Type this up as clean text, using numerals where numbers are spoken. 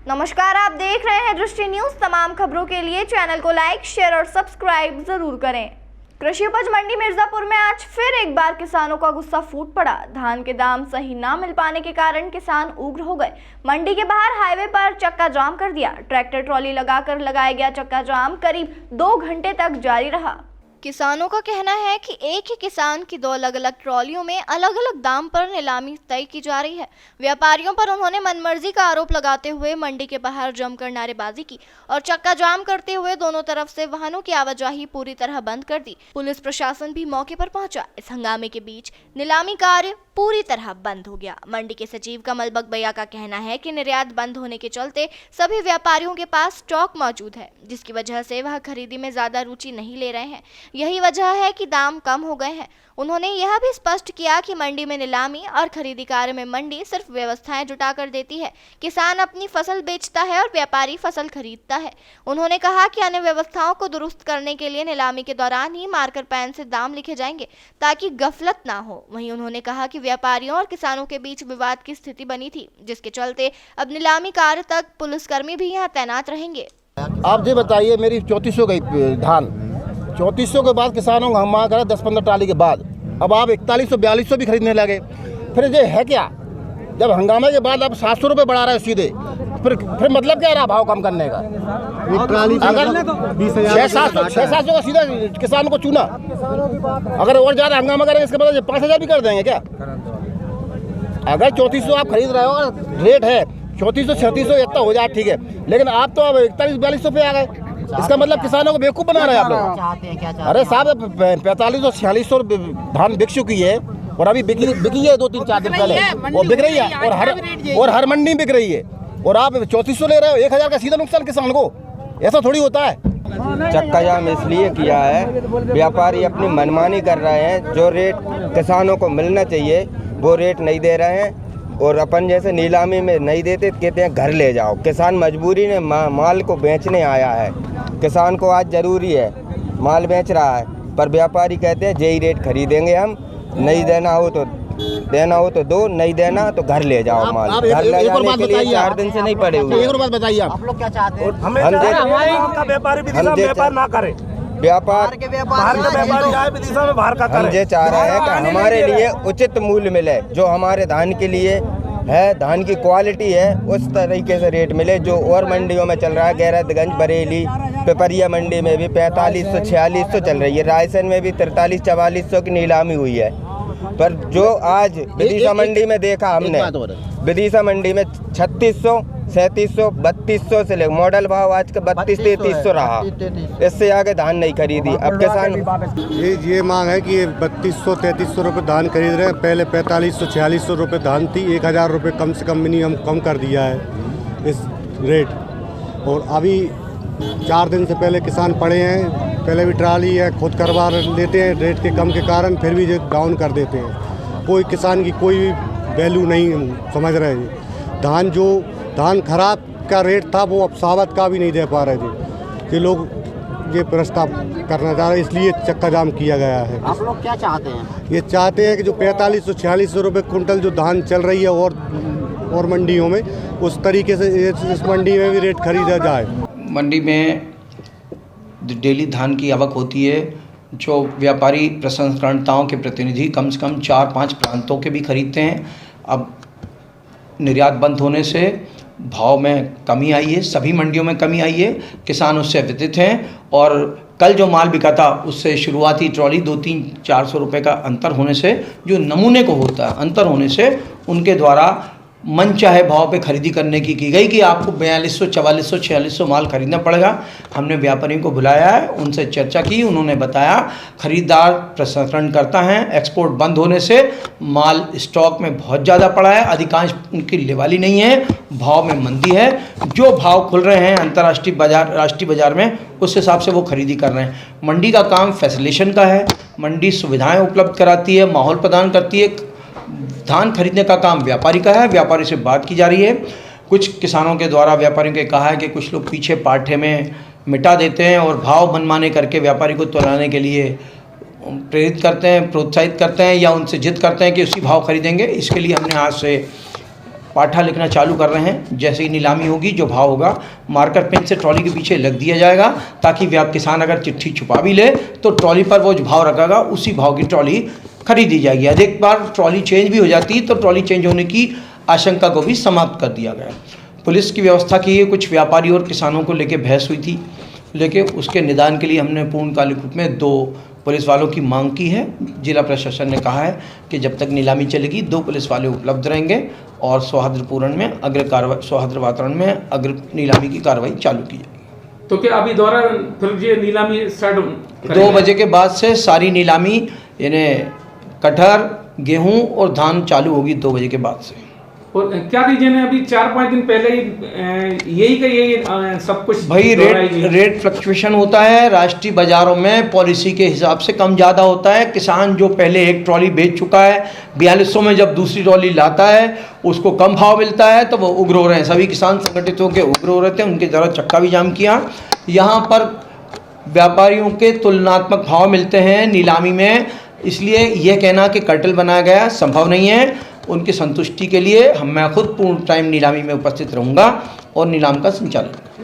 नमस्कार, आप देख रहे हैं दृष्टि न्यूज। तमाम खबरों के लिए चैनल को लाइक, शेयर और सब्सक्राइब जरूर करें। कृषि उपज मंडी मिर्जापुर में आज फिर एक बार किसानों का गुस्सा फूट पड़ा। धान के दाम सही ना मिल पाने के कारण किसान उग्र हो गए। मंडी के बाहर हाईवे पर चक्का जाम कर दिया। ट्रैक्टर ट्रॉली लगाकर लगाया गया चक्का जाम करीब 2 घंटे तक जारी रहा। किसानों का कहना है कि एक ही किसान की 2 अलग-अलग ट्रॉलियों में अलग-अलग दाम पर नीलामी तय की जा रही है। व्यापारियों पर उन्होंने मनमर्जी का आरोप लगाते हुए मंडी के बाहर जमकर नारेबाजी की और चक्का जाम करते हुए दोनों तरफ से वाहनों की आवाजाही पूरी तरह बंद कर दी। पुलिस प्रशासन भी मौके पर पहुंचा। इस हंगामे के बीच नीलामी कार्य पूरी तरह बंद हो गया। मंडी के सचिव कमल बगबैया का कहना है कि निर्यात बंद होने के चलते सभी व्यापारियों के पास स्टॉक मौजूद है, जिसकी वजह से वह खरीदी में ज्यादा रुचि नहीं ले रहे हैं। यही वजह है कि दाम कम हो गए हैं। उन्होंने यह भी स्पष्ट किया कि मंडी में नीलामी और खरीदी कार्य में मंडी सिर्फ व्यवस्थाएं जुटाकर देती है। किसान अपनी फसल बेचता है और व्यापारी फसल खरीदता है। उन्होंने कहा कि अन्य व्यवस्थाओं को दुरुस्त करने के लिए नीलामी के दौरान ही मार्कर पेन से दाम लिखे जाएंगे ताकि गफलत ना हो। वहीं उन्होंने कहा कि व्यापारियों और किसानों के बीच विवाद की स्थिति बनी थी, जिसके चलते अब नीलामी कार्य तक पुलिसकर्मी भी यहाँ तैनात रहेंगे। आप ये बताइए, मेरी 3400 गई धान, 3400 के बाद किसानों को हम मांग करा 10-15 ट्राली के बाद, अब आप 4100-4200 भी खरीदने लगे। फिर ये है क्या? जब हंगामे के बाद आप 700 रुपये बढ़ा रहे हो सीधे, फिर मतलब क्या रहा भाव कम करने का? अगर 600-700 का सीधा किसान को चुना, अगर और ज़्यादा हंगामा करेंगे इसके बाद 5000 भी कर देंगे क्या? अगर 3400 आप खरीद रहे हो और रेट है 3400-3600 इतना हो जाए ठीक है, लेकिन आप तो अब 4100-4200 पे आ गए। इसका मतलब किसानों को बेवकूफ़ बना रहे हैं आप लोग। अरे साहब, 4500-4600 धान बिक चुकी है और अभी बिकी है 2-3-4 दिन पहले, वो बिक रही है और हर मंडी में बिक रही है, और आप 3400 ले रहे हो। 1000 का सीधा नुकसान किसान को, ऐसा थोड़ी होता है। चक्का जाम इसलिए किया है, व्यापारी अपनी मनमानी कर रहे हैं। जो रेट किसानों को मिलना चाहिए वो रेट नहीं दे रहे हैं, और अपन जैसे नीलामी में नहीं देते, कहते हैं घर ले जाओ। किसान मजबूरी में माल को बेचने आया है। किसान को आज ज़रूरी है, माल बेच रहा है, पर व्यापारी कहते हैं यही रेट खरीदेंगे हम, नहीं देना हो तो दो, नहीं देना तो घर ले जाओ माल। घर ले जाने के लिए 4 दिन से नहीं पड़े हुए। एक और बात बताइए, आप लोग क्या चाहते हैं? हम ये चाह रहे हैं कि हमारे लिए उचित मूल्य मिले, जो हमारे धान के लिए है, धान की क्वालिटी है, उस तरीके से रेट मिले जो और मंडियों में चल रहा है। गैरतगंज, बरेली, पिपरिया मंडी में भी 4500-4600 चल रही है। रायसेन में भी 4300-4400 की नीलामी हुई है। पर जो आज विदिशा मंडी में देखा हमने, विदिशा मंडी में 3600, 3700, 3200 से ले मॉडल भाव आज का 3200-3300 रहा। इससे आगे धान नहीं खरीदी। अब किसान ये मांग है कि ये 3200-3300 रुपये धान खरीद रहे हैं। पहले 4500-4600 रुपये धान थी, 1000 रुपये कम से कम मिनिमम कम कर दिया है इस रेट। और अभी 4 दिन से पहले किसान पड़े हैं, पहले भी ट्राली है, खुद करवा लेते हैं रेट के कम के कारण, फिर भी ये डाउन कर देते हैं। कोई किसान की कोई भी वैल्यू नहीं समझ रहे हैं। धान खराब का रेट था वो अब सावत का भी नहीं दे पा रहे थे। ये लोग ये प्रस्ताव करना चाह रहे हैं, इसलिए चक्का जाम किया गया है। आप लोग क्या चाहते हैं? ये चाहते हैं कि जो 4500-4600 रुपये कुंटल जो धान चल रही है और मंडियों में, उस तरीके से इस मंडी में भी रेट खरीदा जाए। मंडी में डेली धान की आवक होती है, जो व्यापारी प्रसंस्करणताओं के प्रतिनिधि कम से कम 4-5 प्रांतों के भी खरीदते हैं। अब निर्यात बंद होने से भाव में कमी आई है, सभी मंडियों में कमी आई है। किसान उससे व्यथित हैं, और कल जो माल बिका था उससे शुरुआती ट्रॉली 200-400 रुपये का अंतर होने से, जो नमूने को होता है अंतर होने से, उनके द्वारा मन चाहे भाव पे खरीदी करने की गई कि आपको 4200-4400-4600 माल खरीदना पड़ेगा। हमने व्यापारियों को बुलाया है, उनसे चर्चा की, उन्होंने बताया खरीदार प्रसंस्करण करता है। एक्सपोर्ट बंद होने से माल स्टॉक में बहुत ज़्यादा पड़ा है, अधिकांश उनकी लेवाली नहीं है, भाव में मंदी है। जो भाव खुल रहे हैं अंतर्राष्ट्रीय बाजार, राष्ट्रीय बाजार में, उस हिसाब से वो खरीदी कर रहे हैं। मंडी का काम फैसिलेशन का है, मंडी सुविधाएँ उपलब्ध कराती है, माहौल प्रदान करती है। धान खरीदने का काम व्यापारी का है, व्यापारी से बात की जा रही है। कुछ किसानों के द्वारा व्यापारियों के कहा है कि कुछ लोग पीछे पाठे में मिटा देते हैं और भाव मनमाने करके व्यापारी को तोलाने के लिए प्रेरित करते हैं, प्रोत्साहित करते हैं, या उनसे जिद करते हैं कि उसी भाव खरीदेंगे। इसके लिए हमने आज से पाठा लिखना चालू कर रहे हैं। जैसे ही नीलामी होगी, जो भाव होगा मार्कर पेन से ट्रॉली के पीछे लग दिया जाएगा, ताकि किसान अगर चिट्ठी छुपा भी ले तो ट्रॉली पर वो जो भाव रखेगा उसी भाव की ट्रॉली खरीदी जाएगी। यदि एक बार ट्रॉली चेंज भी हो जाती तो ट्रॉली चेंज होने की आशंका को भी समाप्त कर दिया गया। पुलिस की व्यवस्था की है। कुछ व्यापारी और किसानों को लेकर बहस हुई थी, लेकिन उसके निदान के लिए हमने पूर्णकालिक रूप में 2 पुलिस वालों की मांग की है। जिला प्रशासन ने कहा है कि जब तक नीलामी चलेगी 2 पुलिस वाले उपलब्ध रहेंगे और सौहार्द वातावरण में अग्र नीलामी की कार्रवाई चालू की जाएगी। तो क्या अभी दोबारा फिर ये नीलामी स्टार्ट 2 बजे के बाद से सारी नीलामी यानी कटहर, गेहूं और धान चालू होगी 2 बजे के बाद से। और क्या रीजन है? अभी 4-5 दिन पहले ही यही सब कुछ भाई रेट फ्लक्चुएशन होता है। राष्ट्रीय बाजारों में पॉलिसी के हिसाब से कम ज़्यादा होता है। किसान जो पहले एक ट्रॉली बेच चुका है 4200 में, जब दूसरी ट्रॉली लाता है उसको कम भाव मिलता है तो वो उग्र हो रहे हैं। सभी किसान संगठित होकर उग्र हो रहे थे, उनके ज़रा चक्का भी जाम किया। यहाँ पर व्यापारियों के तुलनात्मक भाव मिलते हैं नीलामी में, इसलिए यह कहना कि कार्टेल बनाया गया संभव नहीं है। उनकी संतुष्टि के लिए मैं खुद पूर्ण टाइम नीलामी में उपस्थित रहूँगा और नीलाम का संचालन